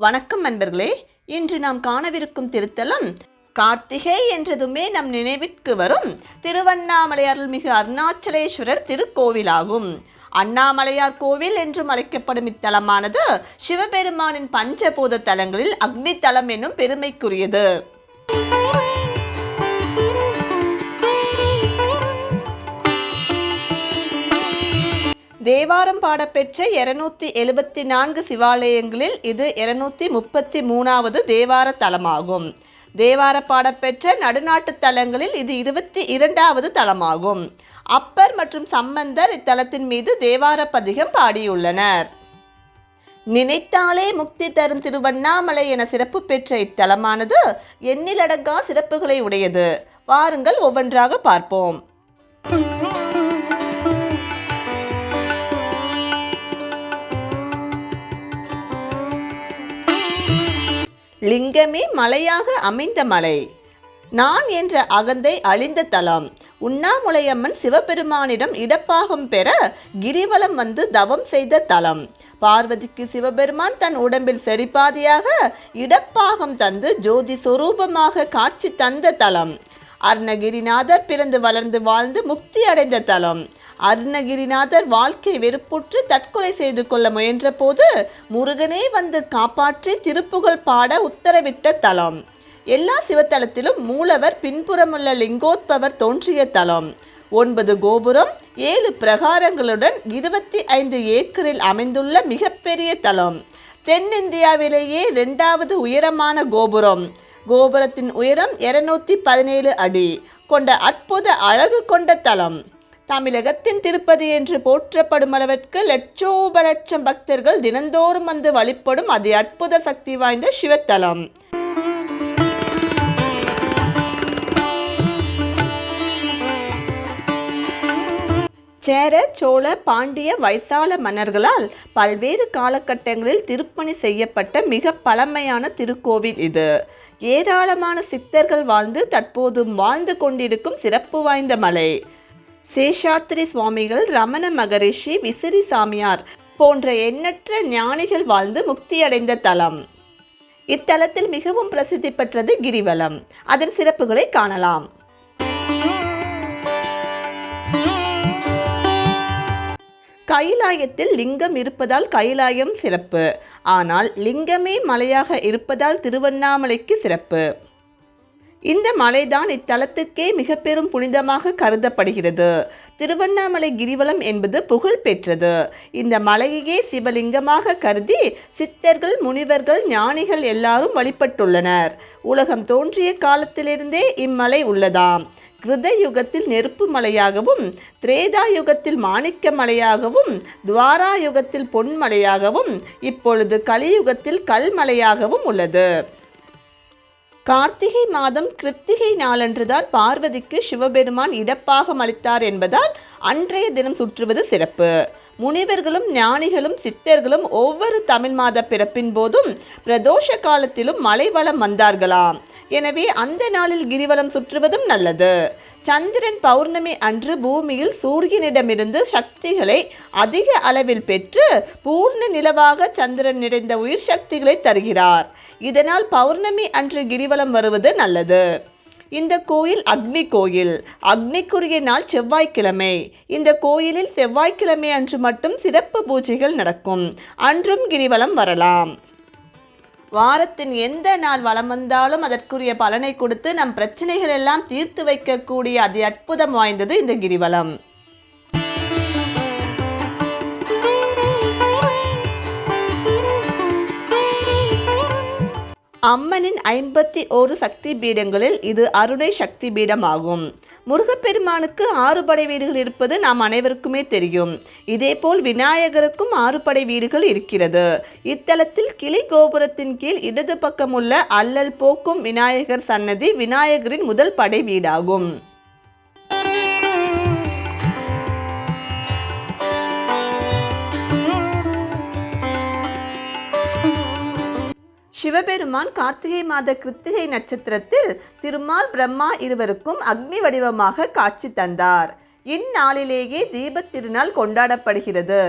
வணக்கம் நண்பர்களே. இன்று நாம் காணவிருக்கும் திருத்தலம் கார்த்திகை என்றதுமே நம் நினைவிற்கு வரும் திருவண்ணாமலை அருள்மிகு அருணாச்சலேஸ்வரர் திருக்கோவிலாகும். அண்ணாமலையார் கோவில் என்றும் அழைக்கப்படும் இத்தலமானது சிவபெருமானின் பஞ்சபூத தலங்களில் அக்னி தலம் என்னும் பெருமைக்குரியது. தேவாரம் பாடப்பெற்ற 274 சிவாலயங்களில் இது 233வது தேவார தலமாகும். தேவார பாடப்பெற்ற நடுநாட்டு தலங்களில் இது 22வது தலமாகும். அப்பர் மற்றும் சம்பந்தர் இத்தலத்தின் மீது தேவார பதிகம் பாடியுள்ளனர். நினைத்தாலே முக்தி தரும் திருவண்ணாமலை என சிறப்பு பெற்ற இத்தலமானது எண்ணிலடங்கா சிறப்புகளை உடையது. வாருங்கள் ஒவ்வொன்றாக பார்ப்போம். லிங்கமே மலையாக அமைந்த மலை. நான் என்ற அகந்தை அழிந்த தலம். உண்ணாமுலையம்மன் சிவபெருமானிடம் இடப்பாகம் பெற கிரிவலம் வந்து தவம் செய்த தலம். பார்வதிக்கு சிவபெருமான் தன் உடம்பில் சரிபாதியாக இடப்பாகம் தந்து ஜோதி சொரூபமாக காட்சி தந்த தலம். அருணகிரிநாதர் பிறந்து வளர்ந்து வாழ்ந்து முக்தி அடைந்த தலம். அருணகிரிநாதர் வாழ்க்கை வெறுப்புற்று தற்கொலை செய்து கொள்ள முயன்ற போது முருகனே வந்து காப்பாற்றி திருப்புகழ் பாட உத்தரவிட்ட தலம். எல்லா சிவத்தலத்திலும் மூலவர் பின்புறமுள்ள லிங்கோத்பவர் தோன்றிய தலம். 9 கோபுரம் 7 பிரகாரங்களுடன் 25 ஏக்கரில் அமைந்துள்ள மிகப்பெரிய தலம். தென்னிந்தியாவிலேயே 2வது உயரமான கோபுரம். கோபுரத்தின் உயரம் 217 அடி கொண்ட அற்புத அழகு கொண்ட தலம். தமிழகத்தின் திருப்பதி என்று போற்றப்படும் அளவிற்கு லட்சோப லட்சம் பக்தர்கள் தினந்தோறும் வந்து வழிபடும் அதி அற்புத சக்தி வாய்ந்த சிவத்தலம். சேர, சோழ, பாண்டிய, வைசால மன்னர்களால் பல்வேறு காலகட்டங்களில் திருப்பணி செய்யப்பட்ட மிக பழமையான திருக்கோவில் இது. ஏராளமான சித்தர்கள் வாழ்ந்து தற்போதும் வாழ்ந்து கொண்டிருக்கும் சிறப்பு வாய்ந்த மலை. சேஷாத்ரி சுவாமிகள், ரமண மகரிஷி, விசிறி சாமியார் போன்ற எண்ணற்ற ஞானிகள் வாழ்ந்து முக்தியடைந்த தலம். இத்தலத்தில் மிகவும் பிரசித்தி பெற்றது கிரிவலம். அதன் சிறப்புகளை காணலாம். கைலாயத்தில் லிங்கம் இருப்பதால் கைலாயம் சிறப்பு. ஆனால் லிங்கமே மலையாக இருப்பதால் திருவண்ணாமலைக்கு சிறப்பு. இந்த மலைதான் இத்தலத்துக்கே மிக பெரும் புனிதமாக கருதப்படுகிறது. திருவண்ணாமலை கிரிவலம் என்பது புகழ் பெற்றது. இந்த மலையையே சிவலிங்கமாக கருதி சித்தர்கள், முனிவர்கள், ஞானிகள் எல்லாரும் வழிபட்டுள்ளனர். உலகம் தோன்றிய காலத்திலிருந்தே இம்மலை உள்ளதாம். கிருத யுகத்தில் நெருப்பு மலையாகவும், திரேதா யுகத்தில் மாணிக்க மலையாகவும், துவாரா யுகத்தில் பொன்மலையாகவும், இப்பொழுது கலியுகத்தில் கல்மலையாகவும் உள்ளது. கார்த்திகை மாதம் கிருத்திகை நாளன்றுதான் பார்வதிக்கு சிவபெருமான் இடப்பாகம் அளித்தார் என்பதால் அன்றைய தினம் சுற்றுவது சிறப்பு. முனிவர்களும் ஞானிகளும் சித்தர்களும் ஒவ்வொரு தமிழ் மாத பிறப்பின் போதும் பிரதோஷ காலத்திலும் மலைவலம் வந்தார்களாம். எனவே அந்த நாளில் கிரிவலம் சுற்றுவதும் நல்லது. சந்திரன் பௌர்ணமி அன்று பூமியில் சூரியனிடமிருந்து சக்திகளை அதிக அளவில் பெற்று பூர்ண நிலவாக சந்திரன் நிறைந்த உயிர் சக்திகளை தருகிறார். இதனால் பௌர்ணமி அன்று கிரிவலம் வருவது நல்லது. இந்த கோயில் அக்னி கோயில். அக்னிக்குரிய நாள் செவ்வாய்க்கிழமை. இந்த கோயிலில் செவ்வாய்க்கிழமை அன்று மட்டும் சிறப்பு பூஜைகள் நடக்கும். அன்றும் கிரிவலம் வரலாம். வாரத்தின் எந்த நாள் வலம் வந்தாலும் அதற்குரிய பலனை கொடுத்து நம் பிரச்சனைகள் எல்லாம் தீர்த்து வைக்கக்கூடிய அதி அற்புதம் வாய்ந்தது இந்த கிரிவலம். அம்மனின் 51 சக்தி பீடங்களில் இது அருணை சக்தி பீடமாகும். முருகப்பெருமானுக்கு 6 படை வீடுகள் இருப்பது நாம் அனைவருக்குமே தெரியும். இதேபோல் விநாயகருக்கும் 6 படை வீடுகள் இருக்கிறது. இத்தலத்தில் கிளி கோபுரத்தின் கீழ் இடது பக்கம் உள்ள அல்லல் போக்கும் விநாயகர் சன்னதி விநாயகரின் முதல் படை வீடாகும். சிவபெருமான் கார்த்திகை மாத கிருத்திகை நட்சத்திரத்தில் திருமால், பிரம்மா இருவருக்கும் அக்னி வடிவமாக காட்சி தந்தார். இந்நாளிலேயே தீபத் திருநாள் கொண்டாடப்படுகிறது.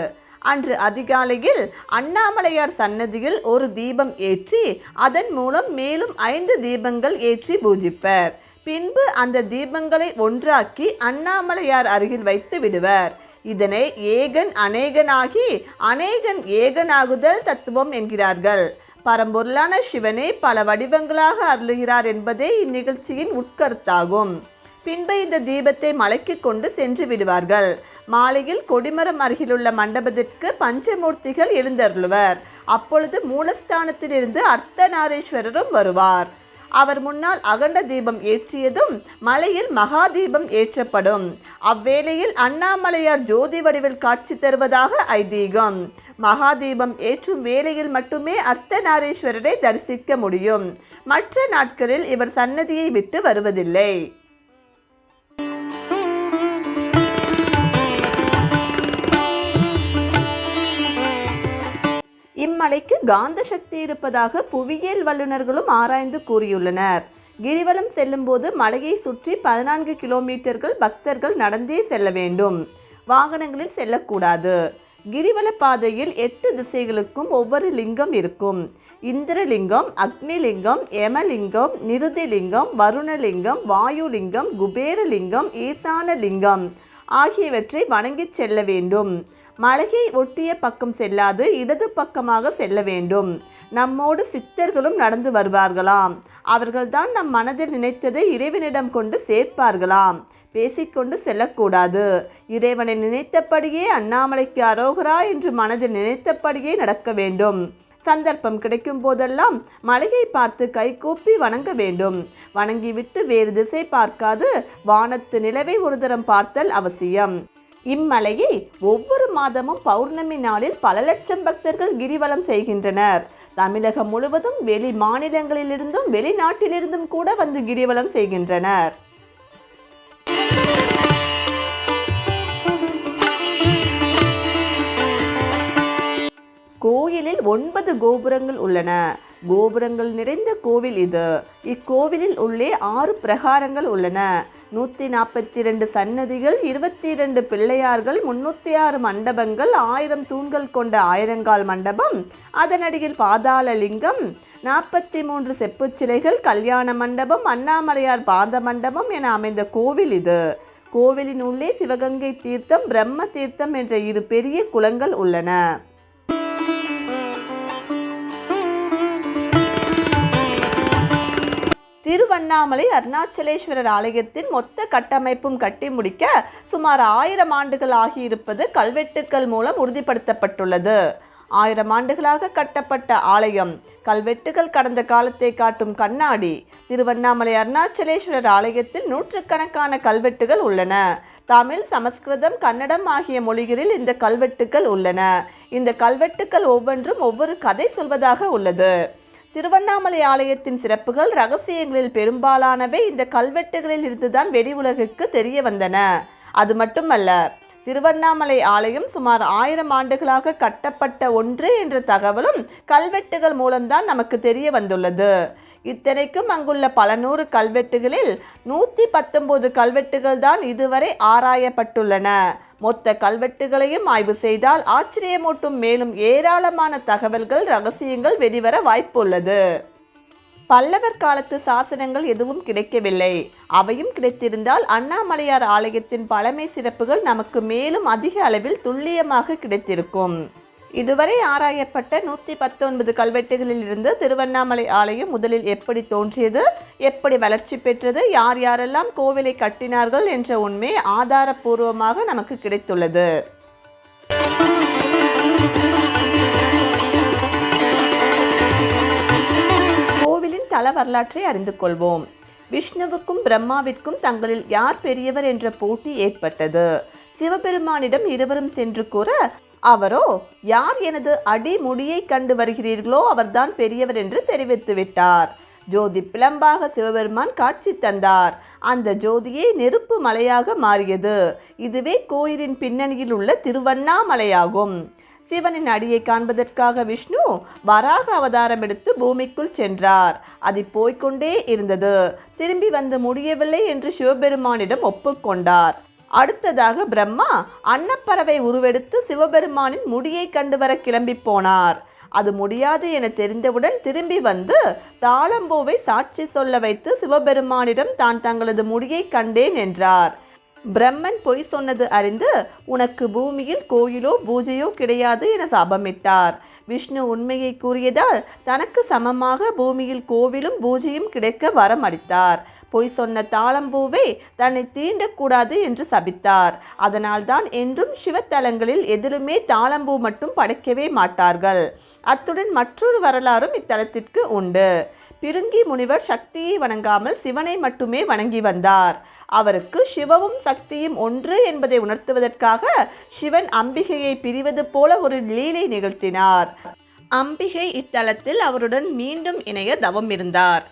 அன்று அதிகாலையில் அண்ணாமலையார் சன்னதியில் ஒரு தீபம் ஏற்றி அதன் மூலம் மேலும் 5 தீபங்கள் ஏற்றி பூஜிப்பர். பின்பு அந்த தீபங்களை ஒன்றாக்கி அண்ணாமலையார் அருகில் வைத்து விடுவர். இதனை ஏகன் அநேகனாகி அநேகன் ஏகனாகுதல் தத்துவம் என்கிறார்கள். பரம்பொருளான சிவனே பல வடிவங்களாக அருளுகிறார் என்பதே இந்நிகழ்ச்சியின் உட்கருத்தாகும். பின்பு இந்த தீபத்தை மலைக்கு கொண்டு சென்று விடுவார்கள். மாலையில் கொடிமரம் அருகிலுள்ள மண்டபத்திற்கு பஞ்சமூர்த்திகள் எழுந்தருளுவர். அப்பொழுது மூலஸ்தானத்திலிருந்து அர்த்தநாரீஸ்வரரும் வருவார். அவர் முன்னால் அகண்ட தீபம் ஏற்றியதும் மலையில் மகா தீபம் ஏற்றப்படும். அவ்வேளையில் அண்ணாமலையார் ஜோதி வடிவில் காட்சி தருவதாக ஐதீகம். மகா தீபம் ஏற்றும் வேளையில் மட்டுமே அர்த்தநாரீஸ்வரரை தரிசிக்க முடியும். மற்ற நாட்களில் இவர் சன்னதியை விட்டு வருவதில்லை. இம்மலைக்கு காந்த சக்தி இருப்பதாக புவியியல் வல்லுநர்களும் ஆராய்ந்து கூறியுள்ளனர். கிரிவலம் செல்லும் போது மலையை சுற்றி 14 கிலோமீட்டர்கள் பக்தர்கள் நடந்தே செல்ல வேண்டும். வாகனங்களில் செல்லக்கூடாது. கிரிவல பாதையில் 8 திசைகளுக்கும் ஒவ்வொரு லிங்கம் இருக்கும். இந்திரலிங்கம், அக்னிலிங்கம், யமலிங்கம், நிருதிலிங்கம், வருணலிங்கம், வாயுலிங்கம், குபேரலிங்கம், ஈசானலிங்கம் ஆகியவற்றை வணங்கி செல்ல வேண்டும். மலையை ஒட்டிய பக்கம் செல்லாது இடது பக்கமாக செல்ல வேண்டும். நம்மோடு சித்தர்களும் நடந்து வருவார்களாம். அவர்கள்தான் நம் மனதில் நினைத்ததை இறைவனிடம் கொண்டு சேர்ப்பார்களாம். பேசிக்கொண்டு செல்லக்கூடாது. இறைவனை நினைத்தபடியே அண்ணாமலைக்கு அரோகரா என்று மனதில் நினைத்தபடியே நடக்க வேண்டும். சந்தர்ப்பம் கிடைக்கும் போதெல்லாம் மலையை பார்த்து கைகூப்பி வணங்க வேண்டும். வணங்கிவிட்டு வேறு திசை பார்க்காது வானத்து நிலவை ஒரு தரம் பார்த்தல் அவசியம். இம்மலையை ஒவ்வொரு மாதமும் பௌர்ணமி நாளில் பல லட்சம் பக்தர்கள் கிரிவலம் செய்கின்றனர். தமிழகம் முழுவதும் வெளி மாநிலங்களிலிருந்தும் வெளிநாட்டிலிருந்தும் கூட வந்து கிரிவலம் செய்கின்றனர். கோயிலில் 9 கோபுரங்கள் உள்ளன. கோபுரங்கள் நிறைந்த கோவில் இது. இக்கோவிலில் உள்ளே 6 பிரகாரங்கள் உள்ளன. 142 சன்னதிகள், 22 பிள்ளையார்கள், 306 மண்டபங்கள், 1000 தூண்கள் கொண்ட ஆயிரங்கால் மண்டபம், அதனடியில் பாதாள லிங்கம், 43 செப்புச் சிலைகள், கல்யாண மண்டபம், அண்ணாமலையார் பாத மண்டபம் என அமைந்த கோவில் இது. கோவிலின் உள்ளே சிவகங்கை தீர்த்தம், பிரம்ம தீர்த்தம் என்ற 2 பெரிய குளங்கள் உள்ளன. திருவண்ணாமலை அருணாச்சலேஸ்வரர் ஆலயத்தின் மொத்த கட்டமைப்பும் கட்டி முடிக்க சுமார் 1000 ஆண்டுகள் ஆகியிருப்பது கல்வெட்டுக்கள் மூலம் உறுதிப்படுத்தப்பட்டுள்ளது. 1000 ஆண்டுகளாக கட்டப்பட்ட ஆலயம். கல்வெட்டுகள் கடந்த காலத்தை காட்டும் கண்ணாடி. திருவண்ணாமலை அருணாச்சலேஸ்வரர் ஆலயத்தில் நூற்றுக்கணக்கான கல்வெட்டுகள் உள்ளன. தமிழ், சமஸ்கிருதம், கன்னடம் ஆகிய மொழிகளில் இந்த கல்வெட்டுக்கள் உள்ளன. இந்த கல்வெட்டுக்கள் ஒவ்வொன்றும் ஒவ்வொரு கதை சொல்வதாக உள்ளது. திருவண்ணாமலை ஆலயத்தின் சிறப்புகள், ரகசியங்களில் பெரும்பாலானவை இந்த கல்வெட்டுகளில் இருந்துதான் வெளி உலகுக்கு தெரிய வந்தன. அது மட்டுமல்ல, திருவண்ணாமலை ஆலயம் சுமார் 1000 ஆண்டுகளாக கட்டப்பட்ட ஒன்று என்ற தகவலும் கல்வெட்டுகள் மூலம்தான் நமக்கு தெரிய வந்துள்ளது. இத்தனைக்கும் அங்குள்ள பல 100 கல்வெட்டுகளில் 119 கல்வெட்டுகள் தான் இதுவரை ஆராயப்பட்டுள்ளன. மொத்த கல்வெட்டுகளையும் ஆய்வு செய்தால் ஆச்சரியமூட்டும் மேலும் ஏராளமான தகவல்கள், ரகசியங்கள் வெளிவர வாய்ப்புள்ளது. பல்லவர் காலத்து சாசனங்கள் எதுவும் கிடைக்கவில்லை. அவையும் கிடைத்திருந்தால் அண்ணாமலையார் ஆலயத்தின் பழமை சிறப்புகள் நமக்கு மேலும் அதிக அளவில் துல்லியமாக கிடைத்திருக்கும். இதுவரை ஆராயப்பட்ட 119 கல்வெட்டுகளில் இருந்து திருவண்ணாமலை ஆலயம் முதலில் எப்படி தோன்றியது, எப்படி வளர்ச்சி பெற்றது, யார் யாரெல்லாம் கோவிலை கட்டினார்கள் என்ற உண்மை ஆதாரபூர்வமாக நமக்கு கிடைத்துள்ளது. கோவிலின் தல வரலாற்றை அறிந்து கொள்வோம். விஷ்ணுவுக்கும் பிரம்மாவிற்கும் தங்களில் யார் பெரியவர் என்ற போட்டி ஏற்பட்டது. சிவபெருமானிடம் இருவரும் சென்று கூற, அவரோ யார் எனது அடி முடியை கண்டு வருகிறீர்களோ அவர்தான் பெரியவர் என்று தெரிவித்து விட்டார். ஜோதி பிளம்பாக சிவபெருமான் காட்சி தந்தார். அந்த ஜோதியே நெருப்பு மலையாக மாறியது. இதுவே கோயிலின் பின்னணியில் உள்ள திருவண்ணாமலையாகும். சிவனின் அடியை காண்பதற்காக விஷ்ணு வராக அவதாரம் எடுத்து பூமிக்குள் சென்றார். அது போய்கொண்டே இருந்தது. திரும்பி வந்து முடியவில்லை என்று சிவபெருமானிடம் ஒப்புக்கொண்டார். அடுத்ததாக பிரம்மா அன்னப்பறவை உருவெடுத்து சிவபெருமானின் முடியை கண்டு வர கிளம்பி போனார். அது முடியாது என தெரிந்தவுடன் திரும்பி வந்து தாளம்பூவை சாட்சி சொல்ல வைத்து சிவபெருமானிடம் தான் தங்களது முடியை கண்டேன் என்றார். பிரம்மன் பொய் சொன்னது அறிந்து உனக்கு பூமியில் கோயிலோ பூஜையோ கிடையாது என சாபமிட்டார். விஷ்ணு உண்மையை கூறியதால் தனக்கு சமமாக பூமியில் கோவிலும் பூஜையும் கிடைக்க வரம் அளித்தார். பொய் சொன்ன தாளம்பூவை தன்னை தீண்டக்கூடாது என்று சபித்தார். அதனால்தான் என்றும் சிவத்தலங்களில் எதிலுமே தாளம்பூ மட்டும் படைக்கவே மாட்டார்கள். அத்துடன் மற்றொரு வரலாறும் இத்தலத்திற்கு உண்டு. பிருங்கி முனிவர் சக்தியை வணங்காமல் சிவனை மட்டுமே வணங்கி வந்தார். அவருக்கு சிவமும் சக்தியும் ஒன்று என்பதை உணர்த்துவதற்காக சிவன் அம்பிகையை பிரிவது போல ஒரு லீலை நிகழ்த்தினார். அம்பிகை இத்தலத்தில் அவருடன் மீண்டும் இணைய தவம் இருந்தார்.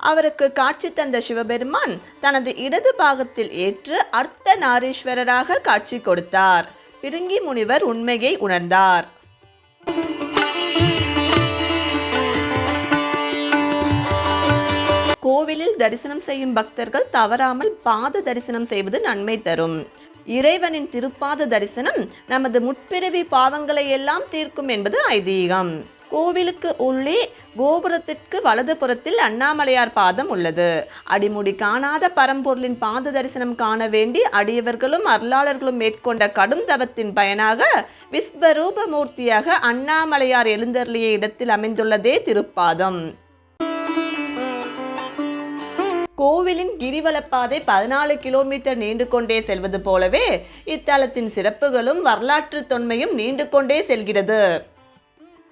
அவருக்கு காட்சி தந்த சிவபெருமான் தனது இடது பாகத்தில் ஏற்று அர்த்த நாரீஸ்வரராக காட்சி கொடுத்தார். பிருங்கி முனிவர் உண்மையை உணர்ந்தார். கோவிலில் தரிசனம் செய்யும் பக்தர்கள் தவறாமல் பாத தரிசனம் செய்வது நன்மை தரும். இறைவனின் திருப்பாத தரிசனம் நமது முற்பிறவி பாவங்களை எல்லாம் தீர்க்கும் என்பது ஐதீகம். கோவிலுக்கு உள்ளே கோபுரத்திற்கு வலது புறத்தில் அண்ணாமலையார் பாதம் உள்ளது. அடிமுடி காணாத பரம்பொருளின் பாத தரிசனம் காண வேண்டி அடியவர்களும் அருளாளர்களும் மேற்கொண்ட கடும் தவத்தின் பயனாக விஸ்வரூப மூர்த்தியாக அண்ணாமலையார் எழுந்தருளிய இடத்தில் அமைந்துள்ளதே திருப்பாதம். கோவிலின் கிரிவலப்பாதை 14 கிலோமீட்டர் நீண்டு கொண்டே செல்வது போலவே இத்தலத்தின் சிறப்புகளும் வரலாற்று தொன்மையும் நீண்டு கொண்டே செல்கிறது.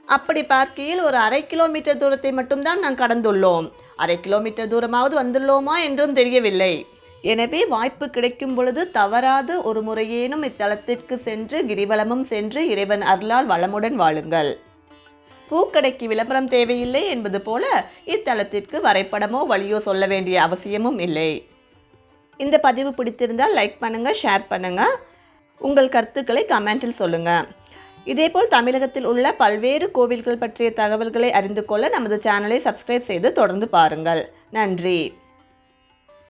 அப்படி பார்க்கையில் ஒரு 1/2 கிலோமீட்டர் தூரத்தை மட்டும்தான் நான் கடந்துள்ளோம். 1/2 கிலோமீட்டர் தூரமாவது வந்துள்ளோமா என்றும் தெரியவில்லை. எனவே வாய்ப்பு கிடைக்கும் பொழுது தவறாது ஒரு முறையேனும் இத்தலத்திற்கு சென்று கிரிவலமும் சென்று இறைவன் அருளால் வளமுடன் வாழுங்கள். பூக்கடைக்கு விளம்பரம் தேவையில்லை என்பது போல இத்தலத்திற்கு வரைபடமோ வழியோ சொல்ல வேண்டிய அவசியமும் இல்லை. இந்த பதிவு பிடித்திருந்தால் லைக் பண்ணுங்க, ஷேர் பண்ணுங்க, உங்கள் கருத்துக்களை கமெண்டில் சொல்லுங்க. இதேபோல் தமிழகத்தில் உள்ள பல்வேறு கோவில்கள் பற்றிய தகவல்களை அறிந்து கொள்ள நமது சேனலை சப்ஸ்கிரைப் செய்து தொடர்ந்து பாருங்கள். நன்றி.